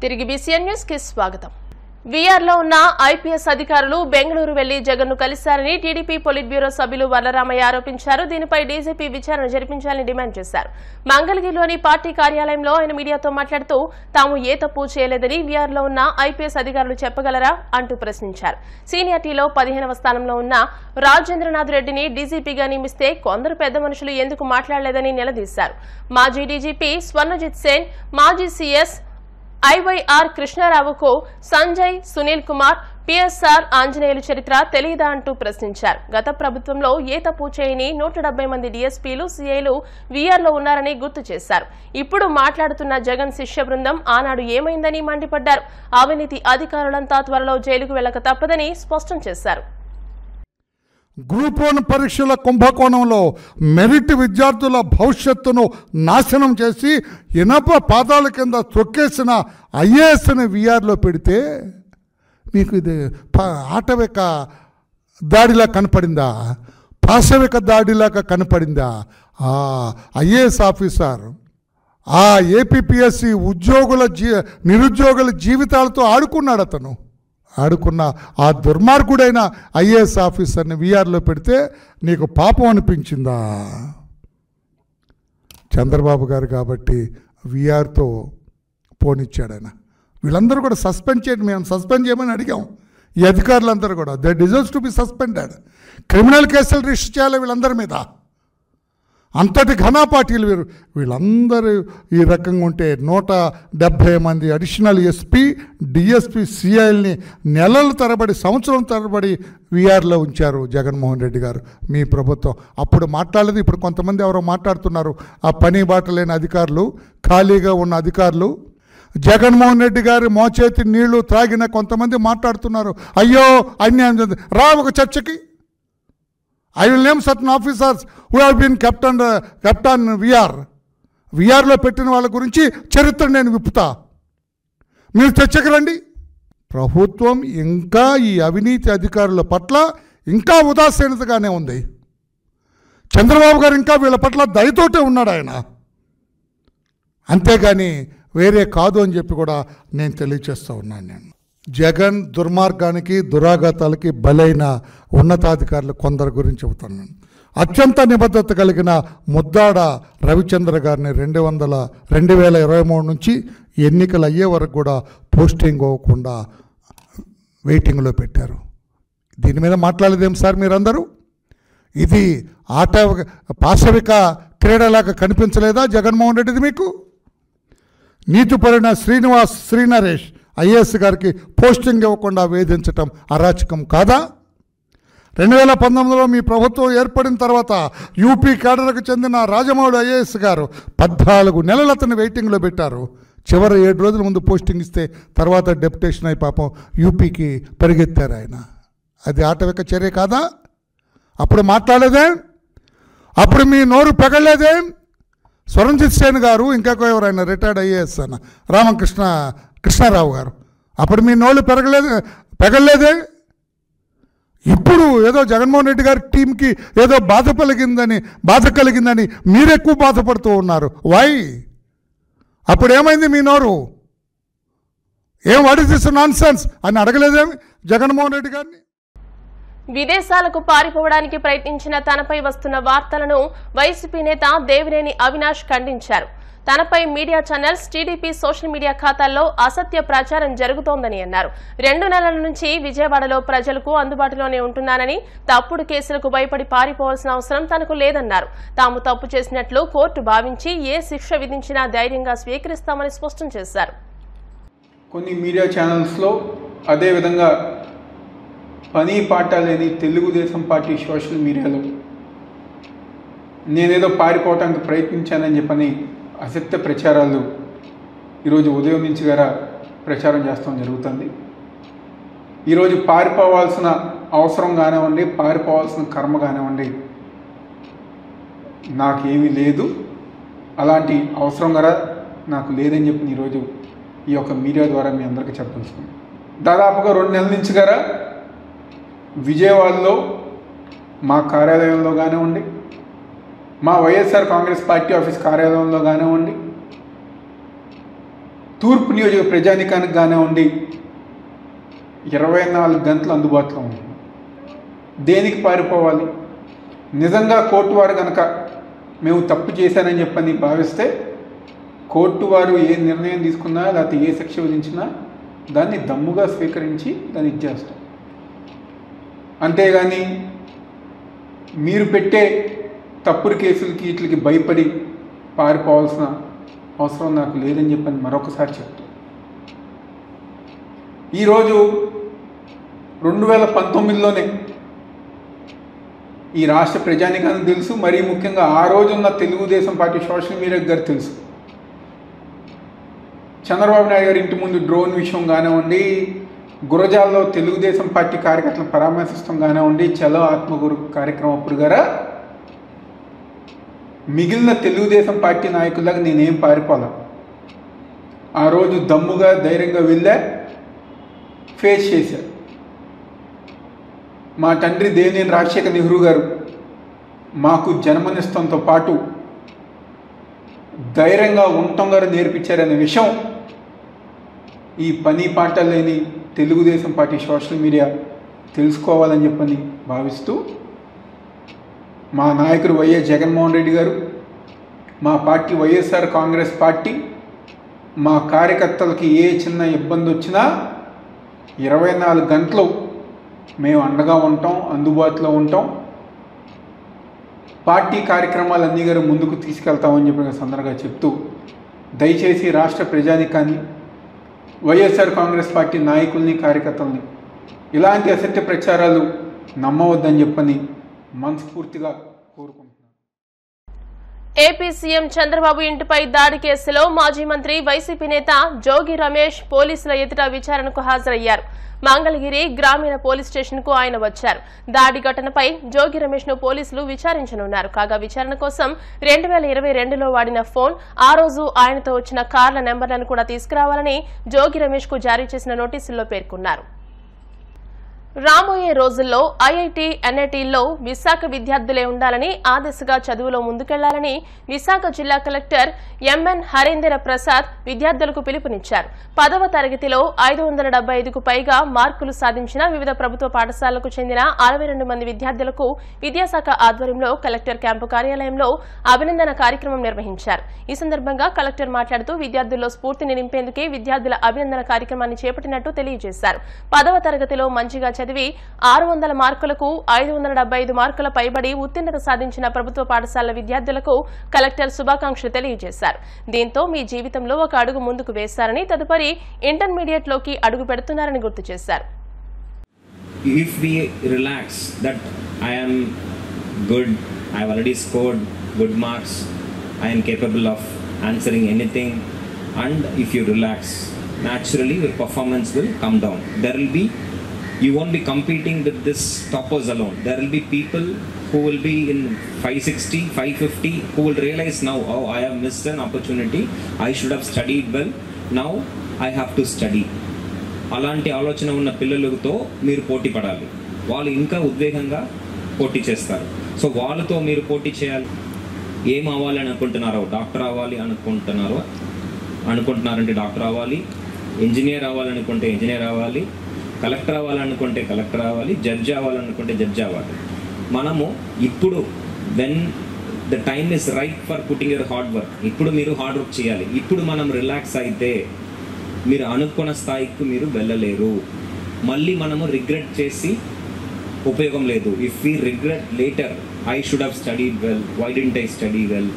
తిరిగి BCN news కి స్వాగతం. వీఆర్లో ఉన్న ఐపీఎస్ అధికారులు బెంగళూరు వెళ్లి జగన్ను కలిశారని టీడీపీ పొలిట్ బ్యూరో సభ్యులు వరలరామయ్య ఆరోపించారు. దీనిపై డీజీపీ విచారణ జరిపించాలని డిమాండ్ చేశారు. మంగళగిరిలోని పార్టీ కార్యాలయంలో ఆయన మీడియాతో మాట్లాడుతూ తాము ఏ తప్పు చేయలేదని వీఆర్లో ఉన్న ఐపీఎస్ అధికారులు చెప్పగలరా అంటూ ప్రశ్నించారు. సీనియారిటీలో 15వ స్థానంలో ఉన్న రాజేంద్రనాథ్ రెడ్డిని డీజీపీగా నియమిస్తే కొందరు పెద్ద మనుషులు ఎందుకు మాట్లాడలేదని నిలదీశారు. మాజీ డీజీపీ స్వర్ణజిత్ సేన్, మాజీ సీఎస్ ఐవైఆర్ కృష్ణారావుకు సంజయ్, సునీల్ కుమార్, పిఎస్ఆర్ ఆంజనేయులు చరిత్ర తెలియదా అంటూ ప్రశ్నించారు. గత ప్రభుత్వంలో ఏ తప్పు చేయని 170 మంది డీఎస్పీలు, సీఐలు వీఆర్లో ఉన్నారని గుర్తు చేశారు. ఇప్పుడు మాట్లాడుతున్న జగన్ శిష్య బృందం ఆనాడు ఏమైందని మండిపడ్డారు. అవినీతి అధికారులంతా త్వరలో జైలుకు వెళ్లక తప్పదని స్పష్టం చేశారు. గ్రూప్ 1 పరీక్షల కుంభకోణంలో మెరిట్ విద్యార్థుల భవిష్యత్తును నాశనం చేసి ఇనప పాదాల కింద తొక్కేసిన ఐఏఎస్ని వీఆర్లో పెడితే మీకు ఇది ఆటవిక దాడిలా కనపడిందా, పాశవిక దాడిలాగా కనపడిందా? ఐఏఎస్ ఆఫీసర్ ఆ ఏపీపీఎస్సీ నిరుద్యోగుల జీవితాలతో ఆడుకున్నాడు. అతను ఆడుకున్న ఆ దుర్మార్గుడైన ఐఏఎస్ ఆఫీసర్ని వీఆర్లో పెడితే నీకు పాపం అనిపించిందా? చంద్రబాబు గారు కాబట్టి వీఆర్తో పోనిచ్చాడు ఆయన. వీళ్ళందరూ కూడా సస్పెండ్ చేయండి, మేము సస్పెండ్ చేయమని అడిగాం. ఈ అధికారులందరూ కూడా they deserves to be suspended. Criminal కేసులు రిజిస్టర్ చేయాలి వీళ్ళందరి మీద. అంతటి ఘనా పార్టీలు వీళ్ళందరూ ఈ రకంగా ఉంటే 170 మంది అడిషనల్ ఎస్పీ, డిఎస్పీ, సిఐల్ని నెలల తరబడి, సంవత్సరం తరబడి వీఆర్లో ఉంచారు జగన్మోహన్ రెడ్డి గారు, మీ ప్రభుత్వం. అప్పుడు మాట్లాడలేదు. ఇప్పుడు కొంతమంది ఎవరో మాట్లాడుతున్నారు. ఆ పని బాట లేని అధికారులు, ఖాళీగా ఉన్న అధికారులు, జగన్మోహన్ రెడ్డి గారి మోచేతి నీళ్లు త్రాగిన కొంతమంది మాట్లాడుతున్నారు. అయ్యో అన్యాయం జరిగింది. రా ఒక చర్చకి. I will name certain officers who have been kept on VR. వీఆర్లో పెట్టిన వాళ్ళ గురించి చరిత్ర నేను విప్పుతా. మీరు చర్చకు రండి. ప్రభుత్వం ఇంకా ఈ అవినీతి అధికారుల పట్ల ఇంకా ఉదాసీనతగానే ఉంది. చంద్రబాబు గారు ఇంకా వీళ్ళ పట్ల దయతోటే ఉన్నాడు ఆయన. అంతేగాని వేరే కాదు అని చెప్పి కూడా నేను తెలియచేస్తూ ఉన్నాను. నేను జగన్ దుర్మార్గానికి, దురాఘాతాలకి బలైన ఉన్నతాధికారులు కొందరు గురించి చెబుతున్నాను. అత్యంత నిబద్ధత కలిగిన ముద్దాడ రవిచంద్ర గారిని 2023 నుంచి ఎన్నికలు అయ్యే వరకు కూడా పోస్టింగ్ అవ్వకుండా వెయిటింగ్లో పెట్టారు. దీని మీద మాట్లాడలేదేం సార్ మీరందరూ? ఇది పాశవిక క్రీడలాగా కనిపించలేదా జగన్మోహన్ రెడ్డిది మీకు? నీతిపరుడైన శ్రీనరేష్ ఐఏఎస్ గారికి పోస్టింగ్ ఇవ్వకుండా వేధించటం అరాచకం కాదా? 2019లో మీ ప్రభుత్వం ఏర్పడిన తర్వాత యూపీ కేడర్కు చెందిన రాజమౌళి ఐఏఎస్ గారు 14 నెలలు అతను వెయిటింగ్లో పెట్టారు. చివరి 7 రోజుల ముందు పోస్టింగ్ ఇస్తే తర్వాత డెప్యుటేషన్ అయి పాపం యూపీకి పరిగెత్తారు ఆయన. అది ఆటవిక చర్య కాదా? అప్పుడు మాట్లాడలేదేం? అప్పుడు మీ నోరు పెగలేదేం? స్వర్ణజిత్ సేన్ గారు, ఇంకా ఎవరైనా రిటైర్డ్ ఐఏఎస్ అన్న కృష్ణారావు గారు, అప్పుడు మీ నోళ్ళు పెగలేదే? ఇప్పుడు ఏదో జగన్మోహన్ రెడ్డి గారి టీంకి ఏదో బాధ కలిగిందని మీరెక్కువ బాధపడుతూ ఉన్నారు. వై? అప్పుడు ఏమైంది మీ నోరు? వాట్ ఇస్ దిస్ నాన్సెన్స్ అని అడగలేదేమి జగన్మోహన్ రెడ్డి గారిని? విదేశాలకు పారిపోవడానికి ప్రయత్నించిన తనపై వస్తున్న వార్తలను వైసీపీ నేత దేవినేని అవినాష్ ఖండించారు. తనపై media channels, TDP social media ఖాతాల్లో అసత్య ప్రచారం జరుగుతోందని అన్నారు. 2 నెలల నుంచి విజయవాడలో ప్రజలకు అందుబాటులోనే ఉంటున్నానని, తప్పుడు కేసులకు భయపడి పారిపోవాల్సిన అవసరం తనకు లేదన్నారు. తాము తప్పు చేసినట్లు కోర్టు భావించి ఏ శిక్ష విధించినా ధైర్యంగా స్వీకరిస్తామని స్పష్టం చేశారు. కొన్ని మీడియా ఛానల్స్లో, అదేవిధంగా పని పాట లేని తెలుగుదేశం పార్టీ సోషల్ మీడియాలో నేనేదో పారిపోవటానికి ప్రయత్నించానని చెప్పని అసత్య ప్రచారాలు ఈరోజు ఉదయం నుంచి గారా ప్రచారం చేస్తాం జరుగుతుంది. ఈరోజు పారిపోవాల్సిన అవసరం కానివ్వండి, పారిపోవాల్సిన కర్మ కానివ్వండి నాకేమీ లేదు. అలాంటి అవసరం కూడా నాకు లేదని చెప్పి ఈరోజు ఈ యొక్క మీడియా ద్వారా మీ అందరికీ చెప్పదలుచుకున్నాను. దాదాపుగా 2 నెలల నుంచి గారా విజయవాడలో మా కార్యాలయంలో కానివ్వండి, మా వైఎస్ఆర్ కాంగ్రెస్ పార్టీ ఆఫీస్ కార్యాలయంలో కానివ్వండి, తూర్పు నియోజక ప్రజానికానికి కానివ్వండి 24 గంటలు అందుబాటులో ఉంది. దేనికి పారిపోవాలి? నిజంగా కోర్టు వారు కనుక మేము తప్పు చేశానని చెప్పని భావిస్తే కోర్టు వారు ఏ నిర్ణయం తీసుకున్నా లేకపోతే ఏ శిక్ష విధించినా దాన్ని దమ్ముగా స్వీకరించి దాన్ని ఇచ్చేస్తాం. అంతేగాని మీరు పెట్టే తప్పుడు కేసులకి వీటికి భయపడి పారిపోవాల్సిన అవసరం నాకు లేదని చెప్పని మరొకసారి చెప్తాను. ఈరోజు 2019లోనే ఈ రాష్ట్ర ప్రజానికానికి తెలుసు, మరీ ముఖ్యంగా ఆ రోజున్న తెలుగుదేశం పార్టీ సోషల్ మీడియా గారు తెలుసు. చంద్రబాబు నాయుడు గారి ఇంటి ముందు డ్రోన్ విషయం కానివ్వండి, గురజాల్లో తెలుగుదేశం పార్టీ కార్యకర్తలను పరామర్శిస్తాం కానివ్వండి, చలో ఆత్మగురు కార్యక్రమం అప్పుడు గారా మిగిలిన తెలుగుదేశం పార్టీ నాయకులకు నేనేం పారిపోలా. ఆ రోజు దమ్ముగా ధైర్యంగా వెళ్ళా, ఫేస్ చేశారు. మా తండ్రి దేవినేని రాజశేఖర్ నెహ్రూ గారు మాకు జన్మనిస్తంతో పాటు ధైర్యంగా ఉండటం గారు నేర్పించారనే విషయం ఈ పని పాట లేని తెలుగుదేశం పార్టీ సోషల్ మీడియా తెలుసుకోవాలని చెప్పని భావిస్తూ మా నాయకుడు వైఎస్ జగన్మోహన్ రెడ్డి గారు, మా పార్టీ వైఎస్ఆర్ కాంగ్రెస్ పార్టీ మా కార్యకర్తలకి ఏ చిన్న ఇబ్బంది వచ్చినా 24 గంటలు మేము అండగా ఉంటాం, అందుబాటులో ఉంటాం. పార్టీ కార్యక్రమాలన్నీ గారు ముందుకు తీసుకెళ్తామని చెప్పిన సందర్భంగా చెప్తూ దయచేసి రాష్ట్ర ప్రజానికాన్ని, వైఎస్ఆర్ కాంగ్రెస్ పార్టీ నాయకుల్ని, కార్యకర్తల్ని ఇలాంటి అసత్య ప్రచారాలు నమ్మవద్దని చెప్పని మనస్ఫూర్తిగా కోరుకుంటున్నాను. ఏపీ సీఎం చంద్రబాబు ఇంటిపై దాడి కేసులో మాజీ మంత్రి వైసీపీ నేత జోగి రమేష్ పోలీసుల ఎదుట విచారణకు హాజరయ్యారు. మంగళగిరి గ్రామీణ పోలీస్ స్టేషన్ కు ఆయన వచ్చారు. దాడి ఘటనపై జోగి రమేష్ ను పోలీసులు విచారించనున్నారు. కాగా విచారణ కోసం 2022లో వాడిన ఫోన్, ఆ రోజు ఆయనతో వచ్చిన కార్ల నెంబర్లను కూడా తీసుకురావాలని జోగి రమేష్ కు జారీ చేసిన నోటీసుల్లో పేర్కొన్నారు. రాబోయే రోజుల్లో ఐఐటీ, ఎన్ఐటీల్లో విశాఖ విద్యార్థులే ఉండాలని, ఆ దిశగా చదువులో ముందుకెళ్లాలని విశాఖ జిల్లా కలెక్టర్ ఎంఎన్ హరేంద్ర ప్రసాద్ విద్యార్థులకు పిలుపునిచ్చారు. 10వ తరగతిలో 575కు పైగా మార్కులు సాధించిన వివిధ ప్రభుత్వ పాఠశాలలకు చెందిన 62 మంది విద్యార్థులకు విద్యాశాఖ ఆధ్వర్యంలో కలెక్టర్ క్యాంపు కార్యాలయంలో అభినందన కార్యక్రమం నిర్వహించారు. ఈ సందర్భంగా కలెక్టర్ మాట్లాడుతూ విద్యార్థుల్లో స్ఫూర్తిని నింపేందుకే విద్యార్థుల అభినందన కార్యక్రమాన్ని చేపట్టినట్టు తెలియజేశారు. 10వ తరగతిలో మంచిగా చదివి 600 మార్కులకు 575 మార్కుల పైబడి ఉత్తీర్ణత సాధించిన ప్రభుత్వ పాఠశాల విద్యార్థులకు కలెక్టర్ శుభాకాంక్షలు తెలియజేశారు. దీంతో మీ జీవితంలో ఒక అడుగు ముందుకు వేశారని, తదుపరి ఇంటర్మీడియట్ లోకి అడుగు పెడుతున్నారని గుర్తు చేశారు. If we relax that I am good, I have already scored good marks, I am capable of answering anything, and if you relax, naturally your performance will come down. You won't be competing with this toppers alone. There will be people who will be in 560, 550 who will realize now, oh, I have missed an opportunity. I should have studied well. Now I have to study. అలాంటి ఆలోచన ఉన్న పిల్లలతో మీరు పోటీ పడాలి. వాళ్ళు ఇంకా ఉద్వేగంగా పోటీ చేస్తారు. సో వాళ్ళతో మీరు పోటీ చేయాలి. ఏం అవ్వాలని అనుకుంటున్నారో, డాక్టర్ అవ్వాలి అనుకుంటున్నారంటే డాక్టర్ అవ్వాలి, ఇంజనీర్ అవ్వాలనుకుంటే ఇంజనీర్ అవ్వాలి, కలెక్టర్ అవ్వాలనుకుంటే కలెక్టర్ అవ్వాలి, జడ్జి అవ్వాలనుకుంటే జడ్జి అవ్వాలి. మనము ఇప్పుడు when the time is right for putting your hard work, ఇప్పుడు మీరు హార్డ్ వర్క్ చేయాలి. ఇప్పుడు మనం రిలాక్స్ అయితే మీరు అనుకున్న స్థాయికి మీరు వెళ్ళలేరు. మళ్ళీ మనము రిగ్రెట్ చేసి ఉపయోగం లేదు. If we regret later, I should have studied well, why didn't I study well,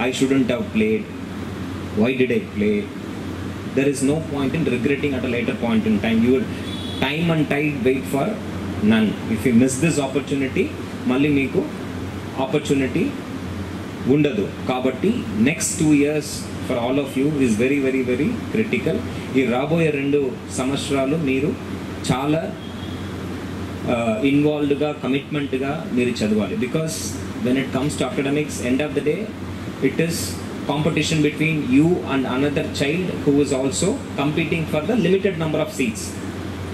I shouldn't have played, why did I play. There is no point in regretting at a later point in time. You will time and tide wait for none. If you miss this opportunity, malli meeku opportunity undadu. Kabatti next 2 years for all of you is very very very critical. Ee raboye 2 samvatsaralu meeru chaala involved ga, commitment ga meeru chadavali, because when it comes to academics, end of the day it is competition between you and another child who is also competing for the limited number of seats.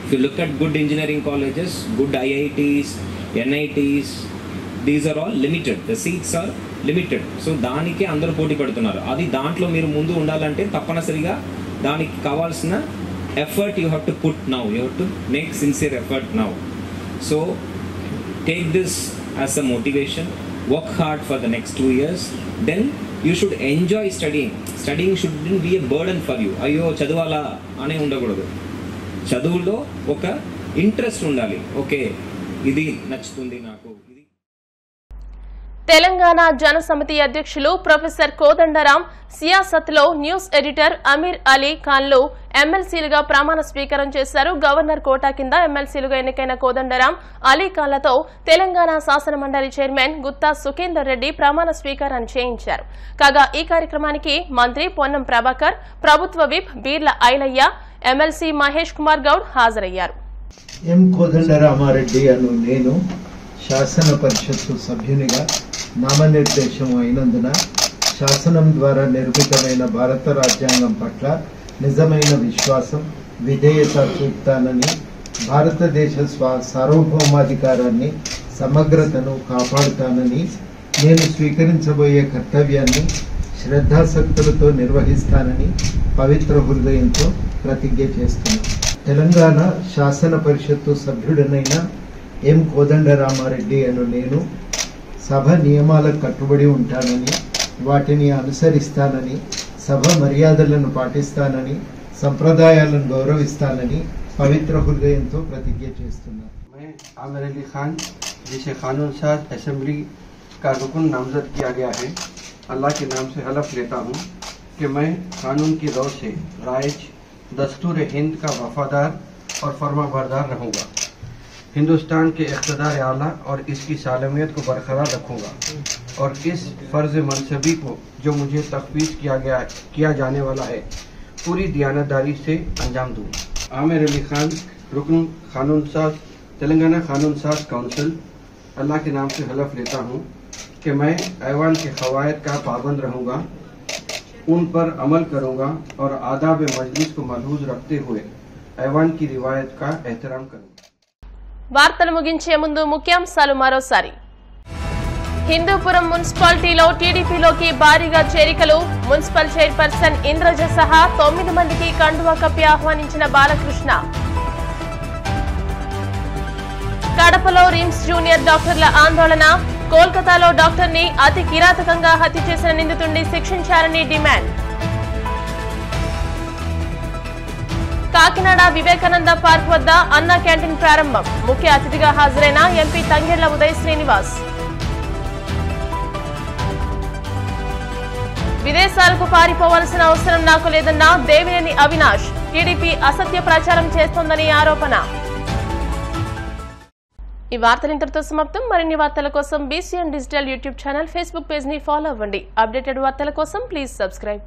If you look at good engineering colleges, good IITs, NITs, these are all limited. The seats are limited. So దానికి అందరూ పోటీ పడుతున్నారు. అది దాంట్లో మీరు ముందు ఉండాలంటే తప్పనిసరిగా దానికి కావాల్సిన effort you have to put now, you have to make sincere effort now. So take this as a motivation, work hard for the next 2 years, then you should enjoy studying. Studying should be a burden for you. అయ్యో చదవాలా అనే ఉండకూడదు. చదువులో ఒక interest ఉండాలి. Okay, ఇది నచ్చుతుంది నాకు. తెలంగాణ జనసమితి అధ్యక్షులు ప్రొఫెసర్ కోదండరాం సియాసత్లో న్యూస్ ఎడిటర్ అమీర్ అలీ ఖాన్లు ఎమ్మెల్సీలుగా ప్రమాణ స్వీకారం చేశారు. గవర్నర్ కోటా కింద ఎమ్మెల్సీలుగా ఎన్నికైన కోదండరాం, అలీ ఖాన్లతో తెలంగాణ శాసనమండలి చైర్మన్ గుత్తా సుఖేందర్ రెడ్డి ప్రమాణ స్వీకారాన్ని చేయించారు. కాగా ఈ కార్యక్రమానికి మంత్రి పొన్నం ప్రభాకర్, ప్రభుత్వ విప్ బీర్ల ఐలయ్య, ఎమ్మెల్సీ మహేష్ కుమార్ గౌడ్ హాజరయ్యారు. ఎం కోదండరామారెడ్డి అను నేను శాసన పరిషత్తు సభ్యునిగా నామనిర్దేశం అయినందున శాసనం ద్వారా నిర్మితమైన భారత రాజ్యాంగం పట్ల నిజమైన విశ్వాసం, విధేయత చూపుతానని, భారతదేశ సార్వభౌమాధికారాన్ని, సమగ్రతను కాపాడుతానని, నేను స్వీకరించబోయే కర్తవ్యాన్ని శ్రద్ధాసక్తులతో నిర్వహిస్తానని పవిత్ర హృదయంతో ప్రతిజ్ఞ చేస్తున్నాను. తెలంగాణ శాసన పరిషత్తు సభ్యుడనైన ఎం కోదండరామారెడ్డి అను నేను సభ నియమాలకు కట్టుబడి ఉంటానని, వాటిని అనుసరిస్తానని, సభ మర్యాదలను పాటిస్తానని, సంప్రదాయాలను గౌరవిస్తానని పవిత్ర హృదయంతో ప్రతిజ్ఞ చేస్తున్నాను. मैं आमिर अली खान, जिसे कानून साज असेंबली का रुकन नामजद किया गया है, अल्लाह के नाम से हलफ लेता हूँ कि मैं कानून की रौ से राइज दस्तूर हिंद का वफादार और फर्माबरदार रहूँगा, हिंदुस्तान के इक़्तिदार आला और इसकी सालमियत को बरकरार रखूँगा और इस फ़र्ज़ मनसबी को जो मुझे तफ़वीज़ किया जाने वाला है पूरी दयानतदारी से अंजाम दूँगा. आमिर अली खान, रुकन कानून साज, तेलंगाना कानून साज काउंसिल, अल्लाह के नाम से हलफ लेता हूँ कि मैं ऐवान के क़वायद का पाबंद रहूँगा, उन पर अमल करूँगा और आदाब मजलिस को मलहूज़ रखते हुए ऐवान की रिवायत का एहतराम करूँगा. వార్తలు ముగించే ముందు ముఖ్యాంశాలు మరోసారి. హిందూపురం మున్సిపాలిటీలో టీడీపీలోకి భారీగా చేరికలు. మున్సిపల్ చైర్పర్సన్ ఇంద్రజ సహా 9 మందికి కండువా కప్పి ఆహ్వానించిన బాలకృష్ణ. కడపలో రిమ్స్ జూనియర్ డాక్టర్ల ఆందోళన. కోల్కతాలో డాక్టర్ని అతి కిరాతకంగా హత్య చేసిన నిందితుడిని శిక్షించాలని డిమాండ్. కాకినాడ వివేకానంద పార్క్ వద్ద అన్నా క్యాంటీన్ ప్రారంభం. ముఖ్య అతిథిగా హాజరైన ఎంపీ తంగెళ్ల ఉదయ్ శ్రీనివాస్. విదేశాలకు పారిపోవాల్సిన అవసరం నాకు లేదన్న దేవినేని అవినాష్. టీడీపీ అసత్య ప్రచారం చేస్తోందని ఆరోపణ. ఈ వార్తలు ఇంతటితో సమాప్తం. మరిన్ని వార్తల కోసం BCN digital YouTube channel, Facebook page ని ఫాలో అవ్వండి. అప్డేటెడ్ వార్తల కోసం ప్లీజ్ సబ్స్క్రైబ్.